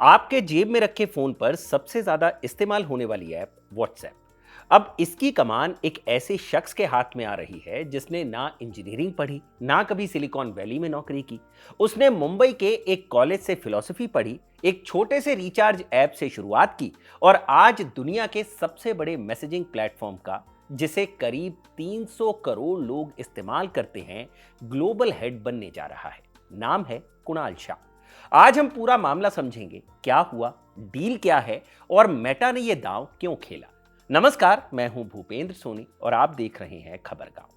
आपके जेब में रखे फोन पर सबसे ज्यादा इस्तेमाल होने वाली ऐप व्हाट्सएप। अब इसकी कमान एक ऐसे शख्स के हाथ में आ रही है जिसने ना इंजीनियरिंग पढ़ी, ना कभी सिलिकॉन वैली में नौकरी की। उसने मुंबई के एक कॉलेज से फिलॉसफी पढ़ी, एक छोटे से रिचार्ज ऐप से शुरुआत की और आज दुनिया के सबसे बड़े मैसेजिंग प्लेटफॉर्म का, जिसे करीब 300 करोड़ लोग इस्तेमाल करते हैं, ग्लोबल हेड बनने जा रहा है। नाम है कुणाल शाह। आज हम पूरा मामला समझेंगे, क्या हुआ, डील क्या है और मेटा ने यह दांव क्यों खेला। नमस्कार, मैं हूं भूपेंद्र सोनी और आप देख रहे हैं खबरगांव।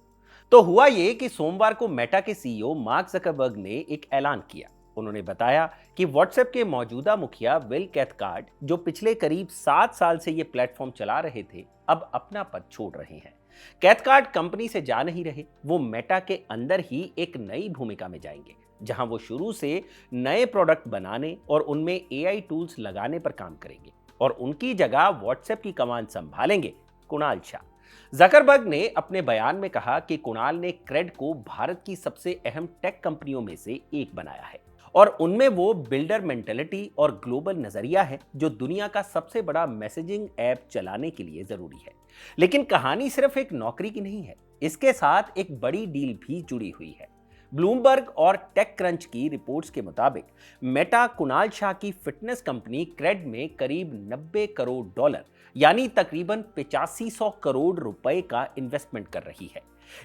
तो हुआ ये कि सोमवार को मेटा के सीईओ मार्क जकरबर्ग ने एक ऐलान किया। उन्होंने बताया कि व्हाट्सएप के मौजूदा मुखिया विल कैथकार्ट, जो पिछले करीब 7 साल से यह प्लेटफॉर्म चला रहे थे, अब अपना पद छोड़ रहे हैं। कैथकार्ट कंपनी से जा नहीं रहे, वो मेटा के अंदर ही एक नई भूमिका में जाएंगे, जहां वो शुरू से नए प्रोडक्ट बनाने और उनमें एआई टूल्स लगाने पर काम करेंगे और उनकी जगह व्हाट्सएप की कमान संभालेंगे कुणाल शाह। जकरबर्ग ने अपने बयान में कहा कि कुणाल ने क्रेड को भारत की सबसे अहम टेक कंपनियों में से एक बनाया है और उनमें वो बिल्डर मेंटेलिटी और ग्लोबल नजरिया है जो दुनिया का सबसे बड़ा मैसेजिंग ऐप चलाने के लिए जरूरी है। लेकिन कहानी सिर्फ एक नौकरी की नहीं है, इसके साथ एक बड़ी डील भी जुड़ी हुई है। ब्लूमबर्ग और टेक क्रंच की रिपोर्ट्स के मुताबिक मेटा कुणाल शाह की फिटनेस कंपनी क्रेड में करीब 90 करोड़ डॉलर यानी तकरीबन 8500 करोड़ रुपए का इन्वेस्टमेंट कर रही है।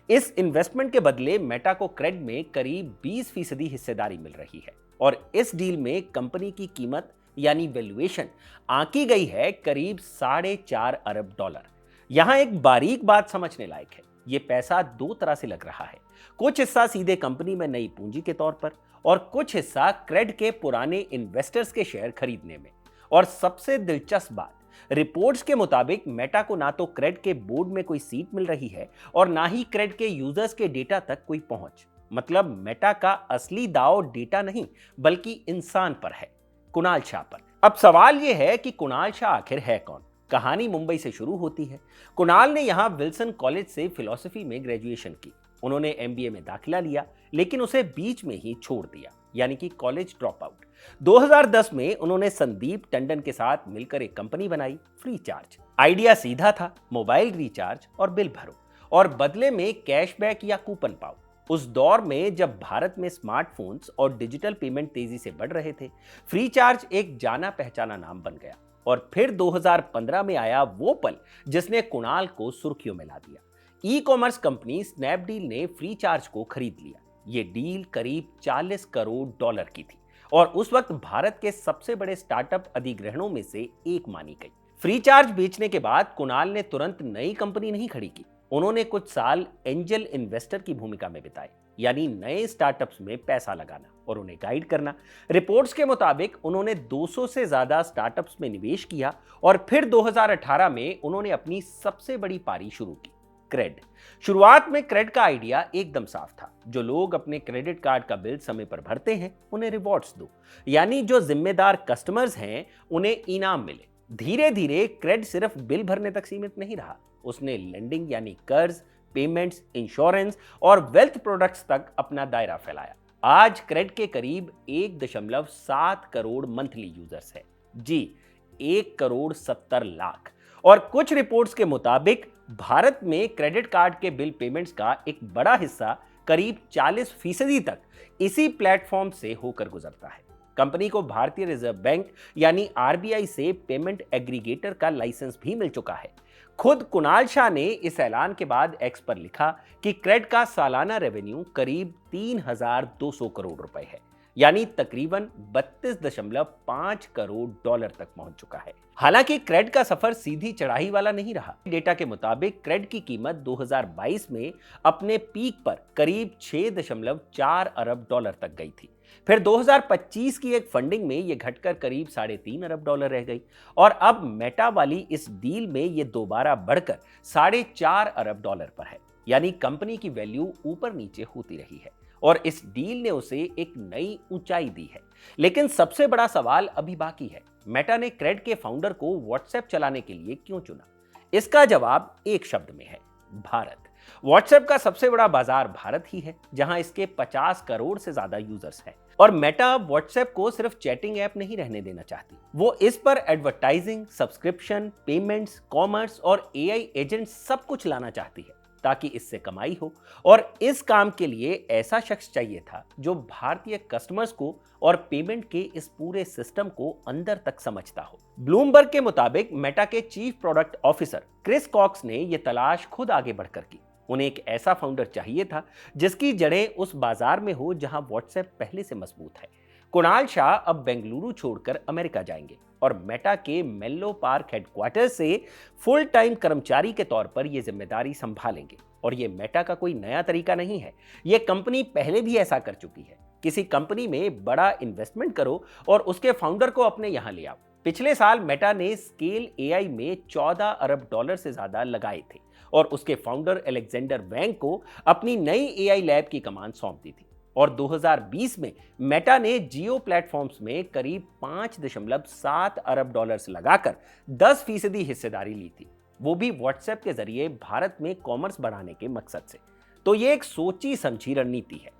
इस इन्वेस्टमेंट के बदले मेटा को क्रेड में करीब 20% हिस्सेदारी मिल रही है और इस डील में कंपनी की कीमत यानी वैल्यूएशन आंकी गई है करीब $4.5 अरब। यहां एक बारीक बात समझने लायक है, ये पैसा दो तरह से लग रहा है। कुछ हिस्सा सीधे कंपनी में नई पूंजी के तौर पर और कुछ हिस्सा क्रेड के पुराने इन्वेस्टर्स के शेयर खरीदने में। और सबसे दिलचस्प बात, रिपोर्ट्स के मुताबिक मेटा को ना तो क्रेड के बोर्ड में कोई सीट मिल रही है और ना ही क्रेड के यूजर्स के डेटा तक कोई पहुंच। मतलब मेटा का असली दांव डेटा नहीं बल्कि इंसान पर है, कुणाल शाह पर। अब सवाल यह है कि कुणाल शाह आखिर है कौन। कहानी मुंबई से शुरू होती है। कुणाल ने यहां विल्सन कॉलेज से फिलॉसफी में ग्रेजुएशन की। उन्होंने एमबीए में दाखिला लिया लेकिन उसे बीच में ही छोड़ दिया, यानी कि कॉलेज ड्रॉप आउट। 2010 में उन्होंने संदीप टंडन के साथ मिलकर एक कंपनी बनाई, फ्रीचार्ज। आइडिया सीधा था, मोबाइल रिचार्ज और बिल भरो और बदले में कैशबैक या कूपन पाओ। उस दौर में जब भारत में स्मार्टफोन्स और डिजिटल पेमेंट तेजी से बढ़ रहे थे, फ्रीचार्ज एक जाना पहचाना नाम बन गया। और फिर 2015 में आया वो पल जिसने कुणाल को सुर्खियों में ला दिया। ई कॉमर्स कंपनी स्नैपडील ने फ्रीचार्ज को खरीद लिया। ये डील करीब $40 करोड़ की थी और उस वक्त भारत के सबसे बड़े स्टार्टअप अधिग्रहणों में से एक मानी गई। फ्रीचार्ज बेचने के बाद कुणाल ने तुरंत नई कंपनी नहीं खड़ी की। उन्होंने कुछ साल एंजल इन्वेस्टर की भूमिका में बिताए, यानी नए स्टार्टअप्स में पैसा लगाना और उन्हें गाइड करना। रिपोर्ट्स के मुताबिक उन्होंने 200 से ज्यादा स्टार्टअप्स में निवेश किया और फिर 2018 में उन्होंने अपनी सबसे बड़ी पारी शुरू की, क्रेड। शुरुआत में क्रेड का आइडिया एकदम साफ था, जो लोग अपने क्रेडिट कार्ड का बिल समय पर भरते हैं उन्हें रिवॉर्ड्स दो, यानी जो जिम्मेदार कस्टमर्स हैं उन्हें इनाम मिले। धीरे धीरे क्रेड सिर्फ बिल भरने तक सीमित नहीं रहा, उसने लेंडिंग यानी कर्ज, पेमेंट्स, इंश्योरेंस और वेल्थ प्रोडक्ट्स तक अपना दायरा फैलाया। आज क्रेड के करीब 1.7 करोड़ मंथली यूजर्स है। जी, 1.70 करोड़। और कुछ रिपोर्ट्स के मुताबिक भारत में क्रेडिट कार्ड के बिल पेमेंट्स का एक बड़ा हिस्सा, करीब 40% तक इसी प्लेटफॉर्म से होकर गुजरता है। कंपनी को भारतीय रिजर्व बैंक यानी आरबीआई से पेमेंट एग्रीगेटर का लाइसेंस भी मिल चुका है। खुद कुणाल शाह ने इस ऐलान के बाद एक्स पर लिखा कि क्रेड का सालाना रेवेन्यू करीब 3,200 करोड़ रुपए है, यानी तकरीबन $32.5 करोड़ तक पहुंच चुका है। हालांकि क्रेड का सफर सीधी चढ़ाई वाला नहीं रहा। डेटा के मुताबिक क्रेड की कीमत 2022 में अपने पीक पर करीब $6.4 अरब तक गई थी। फिर 2025 की एक फंडिंग में यह घटकर करीब $3.5 अरब रह गई और अब मेटा वाली इस डील में यह दोबारा बढ़कर $4.5 अरब पर है, यानी कंपनी की वैल्यू ऊपर नीचे होती रही है और इस डील ने उसे एक नई ऊंचाई दी है। लेकिन सबसे बड़ा सवाल अभी बाकी है, मेटा ने क्रेड के फाउंडर को व्हाट्सएप चलाने के लिए क्यों चुना? इसका जवाब एक शब्द में है, भारत। व्हाट्सएप का सबसे बड़ा बाजार भारत ही है, जहां इसके 50 करोड़ से ज्यादा यूजर्स हैं। और मेटा व्हाट्सएप को सिर्फ चैटिंग ऐप नहीं रहने देना चाहती। वो इस पर एडवर्टाइजिंग, सब्सक्रिप्शन, पेमेंट्स, कॉमर्स और एआई एजेंट सब कुछ लाना चाहती है, ताकि इससे कमाई हो। और इस काम के लिए ऐसा शख्स चाहिए था जो भारतीय कस्टमर्स को और पेमेंट के इस पूरे सिस्टम को अंदर तक समझता हो। ब्लूमबर्ग के मुताबिक मेटा के chief product officer Chris Cox ने यह तलाश खुद आगे बढ़कर की। उन्हें एक ऐसा फाउंडर चाहिए था जिसकी जड़ें उस बाजार में हो जहां व्हाट्सएप पहले से मजबूत है। कुणाल शाह अब बेंगलुरु छोड़कर अमेरिका जाएंगे और मेटा के मेल्लो पार्क हेडक्वार्टर से फुल टाइम कर्मचारी के तौर पर यह जिम्मेदारी संभालेंगे। और यह मेटा का कोई नया तरीका नहीं है, यह कंपनी पहले भी ऐसा कर चुकी है। किसी कंपनी में बड़ा इन्वेस्टमेंट करो और उसके फाउंडर को अपने यहां ले आओ। पिछले साल मेटा ने स्केल एआई में 14 अरब डॉलर से ज्यादा लगाए थे और उसके फाउंडर अलेक्जेंडर वैंग को अपनी नई एआई लैब की कमान सौंप दी थी। और 2020 में मेटा ने जियो प्लेटफॉर्म्स में करीब 5.7 अरब डॉलर्स लगाकर 10% हिस्सेदारी ली थी, वो भी व्हाट्सएप के जरिए भारत में कॉमर्स बढ़ाने के मकसद से। तो ये एक सोची समझी रणनीति है।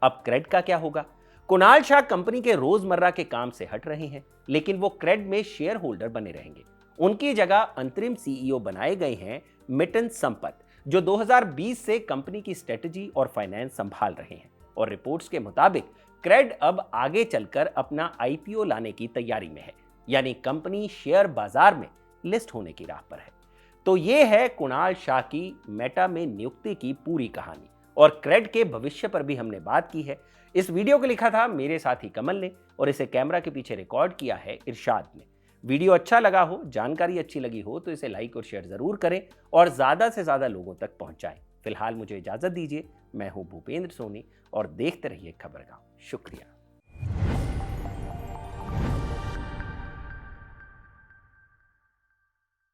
अब क्रेड का क्या होगा? कुणाल शाह कंपनी के रोजमर्रा के काम से हट रहे हैं, लेकिन वो क्रेड में शेयर होल्डर बने रहेंगे। उनकी जगह अंतरिम सीईओ बनाए गए हैं मिटन संपत, जो 2020 से कंपनी की स्ट्रेटजी और फाइनेंस संभाल रहे हैं। और रिपोर्ट्स के मुताबिक क्रेड अब आगे चलकर अपना आईपीओ लाने की तैयारी में है, यानी कंपनी शेयर बाजार में लिस्ट होने की राह पर है। तो ये है कुणाल शाह की मेटा में नियुक्ति की पूरी कहानी। और क्रेड के भविष्य पर भी हमने बात की है। इस वीडियो को लिखा था मेरे साथी कमल ने और इसे कैमरा के पीछे रिकॉर्ड किया है इरशाद ने। वीडियो अच्छा लगा हो, जानकारी अच्छी लगी हो तो इसे लाइक और शेयर जरूर करें और ज्यादा से ज्यादा लोगों तक पहुंचाएं। फिलहाल मुझे इजाजत दीजिए। मैं हूं भूपेंद्र सोनी और देखते रहिए खबरगांव। शुक्रिया।